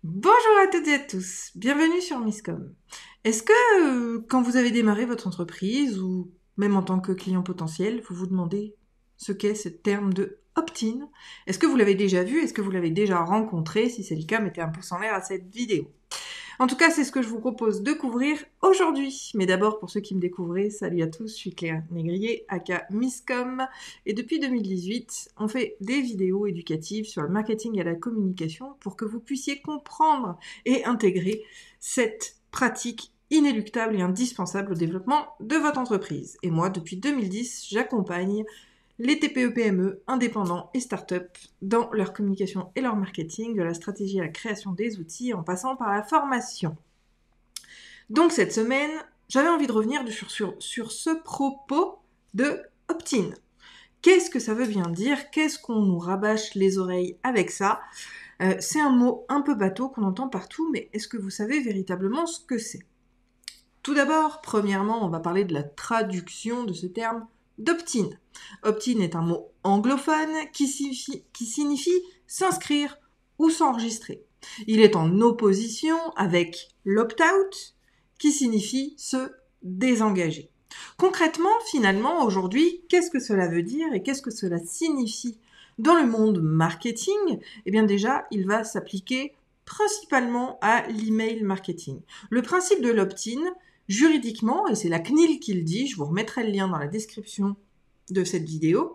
Bonjour à toutes et à tous, bienvenue sur Misscom. Est-ce que quand vous avez démarré votre entreprise ou même en tant que client potentiel, vous vous demandez ce qu'est ce terme de opt-in? Est-ce que vous l'avez déjà vu? Est-ce que vous l'avez déjà rencontré? Si c'est le cas, mettez un pouce en l'air à cette vidéo. En tout cas, c'est ce que je vous propose de couvrir aujourd'hui. Mais d'abord, pour ceux qui me découvrent, salut à tous, je suis Claire Négrier, aka Misscom, et depuis 2018, on fait des vidéos éducatives sur le marketing et la communication pour que vous puissiez comprendre et intégrer cette pratique inéluctable et indispensable au développement de votre entreprise. Et moi, depuis 2010, j'accompagne les TPE-PME, indépendants et startups dans leur communication et leur marketing, de la stratégie à la création des outils en passant par la formation. Donc cette semaine, j'avais envie de revenir sur ce propos de opt-in. Qu'est-ce que ça veut bien dire? Qu'est-ce qu'on nous rabâche les oreilles avec ça? C'est un mot un peu bateau qu'on entend partout, mais est-ce que vous savez véritablement ce que c'est? Tout d'abord, premièrement, on va parler de la traduction de ce terme d'opt-in. Opt-in est un mot anglophone qui signifie s'inscrire ou s'enregistrer. Il est en opposition avec l'opt-out qui signifie se désengager. Concrètement, finalement, aujourd'hui, qu'est-ce que cela veut dire et qu'est-ce que cela signifie dans le monde marketing? Eh bien déjà, il va s'appliquer principalement à l'email marketing. Le principe de l'opt-in, juridiquement, et c'est la CNIL qui le dit, je vous remettrai le lien dans la description de cette vidéo,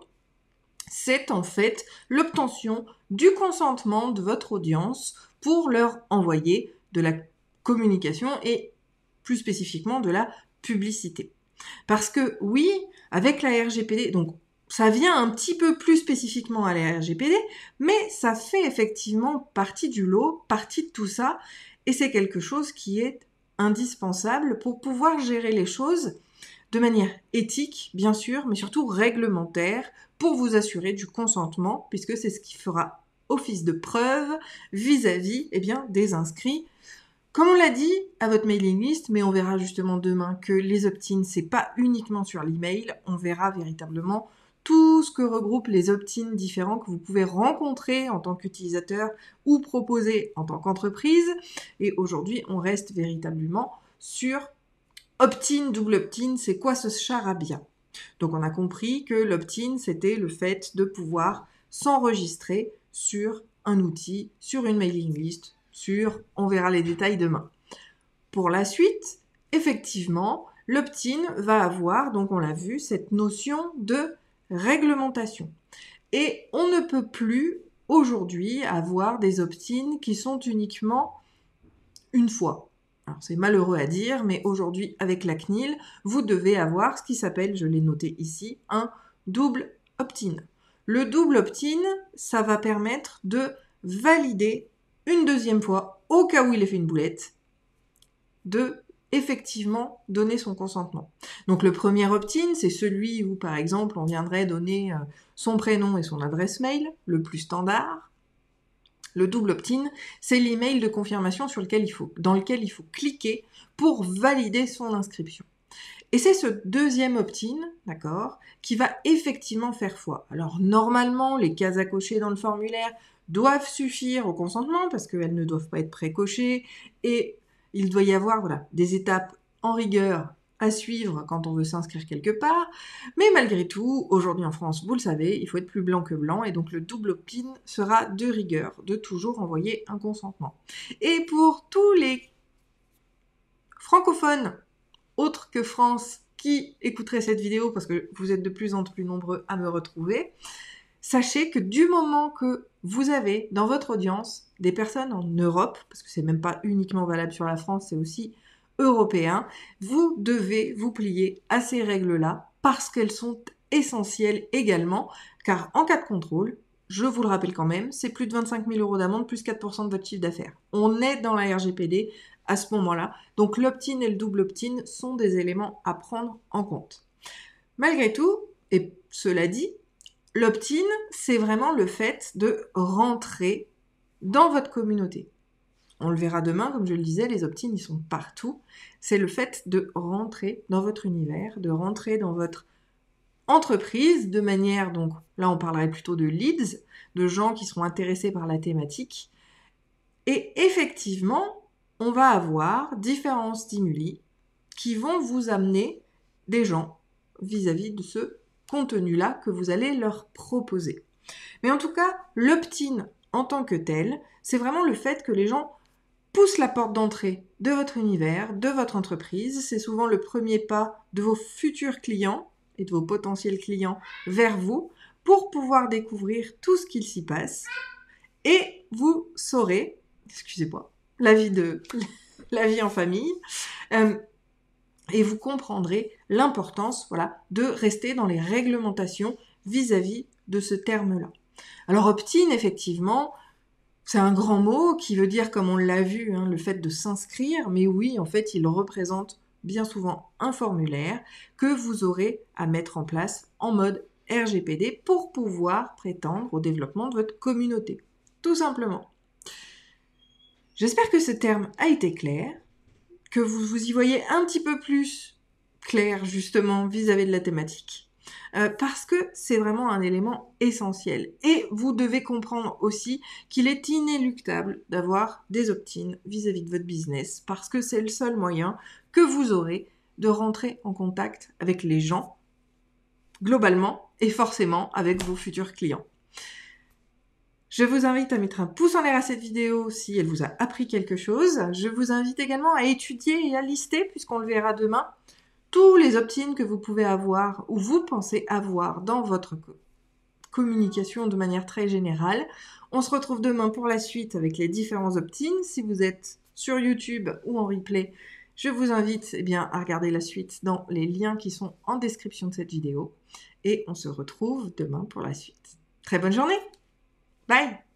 c'est en fait l'obtention du consentement de votre audience pour leur envoyer de la communication et plus spécifiquement de la publicité. Parce que oui, avec la RGPD, donc ça vient un petit peu plus spécifiquement à la RGPD, mais ça fait effectivement partie du lot, partie de tout ça, et c'est quelque chose qui est indispensable pour pouvoir gérer les choses de manière éthique, bien sûr, mais surtout réglementaire, pour vous assurer du consentement, puisque c'est ce qui fera office de preuve vis-à-vis des inscrits. Comme on l'a dit à votre mailing list, mais on verra justement demain que les opt-in, c'est pas uniquement sur l'email, on verra véritablement tout ce que regroupent les opt-in différents que vous pouvez rencontrer en tant qu'utilisateur ou proposer en tant qu'entreprise. Et aujourd'hui, on reste véritablement sur opt-in, double opt-in, c'est quoi ce charabia? Donc on a compris que l'opt-in, c'était le fait de pouvoir s'enregistrer sur un outil, sur une mailing list, on verra les détails demain. Pour la suite, effectivement, l'opt-in va avoir, donc on l'a vu, cette notion de réglementation. Et on ne peut plus aujourd'hui avoir des opt-in qui sont uniquement une fois. Alors c'est malheureux à dire, mais aujourd'hui avec la CNIL, vous devez avoir ce qui s'appelle, je l'ai noté ici, un double opt-in. Le double opt-in, ça va permettre de valider une deuxième fois, au cas où il ait fait une boulette, de effectivement donner son consentement. Donc le premier opt-in, c'est celui où par exemple on viendrait donner son prénom et son adresse mail, le plus standard. Le double opt-in, c'est l'email de confirmation dans lequel il faut cliquer pour valider son inscription. Et c'est ce deuxième opt-in, d'accord, qui va effectivement faire foi. Alors normalement, les cases à cocher dans le formulaire doivent suffire au consentement parce qu'elles ne doivent pas être précochées et il doit y avoir des étapes en rigueur à suivre quand on veut s'inscrire quelque part. Mais malgré tout, aujourd'hui en France, vous le savez, il faut être plus blanc que blanc et donc le double opt-in sera de rigueur, de toujours envoyer un consentement. Et pour tous les francophones autres que France qui écouteraient cette vidéo, parce que vous êtes de plus en plus nombreux à me retrouver, sachez que du moment que vous avez dans votre audience des personnes en Europe, parce que c'est même pas uniquement valable sur la France, c'est aussi européen, vous devez vous plier à ces règles-là parce qu'elles sont essentielles également, car en cas de contrôle, je vous le rappelle quand même, c'est plus de 25 000 € d'amende plus 4% de votre chiffre d'affaires. On est dans la RGPD à ce moment-là, donc l'opt-in et le double opt-in sont des éléments à prendre en compte. Malgré tout, et cela dit, l'opt-in, c'est vraiment le fait de rentrer dans votre communauté. On le verra demain, comme je le disais, les opt-in, ils sont partout. C'est le fait de rentrer dans votre univers, de rentrer dans votre entreprise de manière, donc là on parlerait plutôt de leads, de gens qui seront intéressés par la thématique, Et effectivement, on va avoir différents stimuli qui vont vous amener des gens vis-à-vis de ce contenu-là que vous allez leur proposer. Mais en tout cas, l'opt-in en tant que tel, c'est vraiment le fait que les gens poussent la porte d'entrée de votre univers, de votre entreprise. C'est souvent le premier pas de vos futurs clients et de vos potentiels clients vers vous pour pouvoir découvrir tout ce qu'il s'y passe. Et vous saurez, excusez-moi, la vie en famille, et vous comprendrez l'importance, de rester dans les réglementations vis-à-vis de ce terme-là. Alors opt-in, effectivement, c'est un grand mot qui veut dire, comme on l'a vu, le fait de s'inscrire, mais oui, en fait, il représente bien souvent un formulaire que vous aurez à mettre en place en mode RGPD pour pouvoir prétendre au développement de votre communauté. Tout simplement. J'espère que ce terme a été clair, que vous y voyez un petit peu plus clair justement vis-à-vis de la thématique, parce que c'est vraiment un élément essentiel. Et vous devez comprendre aussi qu'il est inéluctable d'avoir des opt-in vis-à-vis de votre business, parce que c'est le seul moyen que vous aurez de rentrer en contact avec les gens, globalement, et forcément avec vos futurs clients. Je vous invite à mettre un pouce en l'air à cette vidéo si elle vous a appris quelque chose. Je vous invite également à étudier et à lister, puisqu'on le verra demain, tous les opt-in que vous pouvez avoir ou vous pensez avoir dans votre communication de manière très générale. On se retrouve demain pour la suite avec les différents opt-in. Si vous êtes sur YouTube ou en replay, je vous invite à regarder la suite dans les liens qui sont en description de cette vidéo. Et on se retrouve demain pour la suite. Très bonne journée! Bye!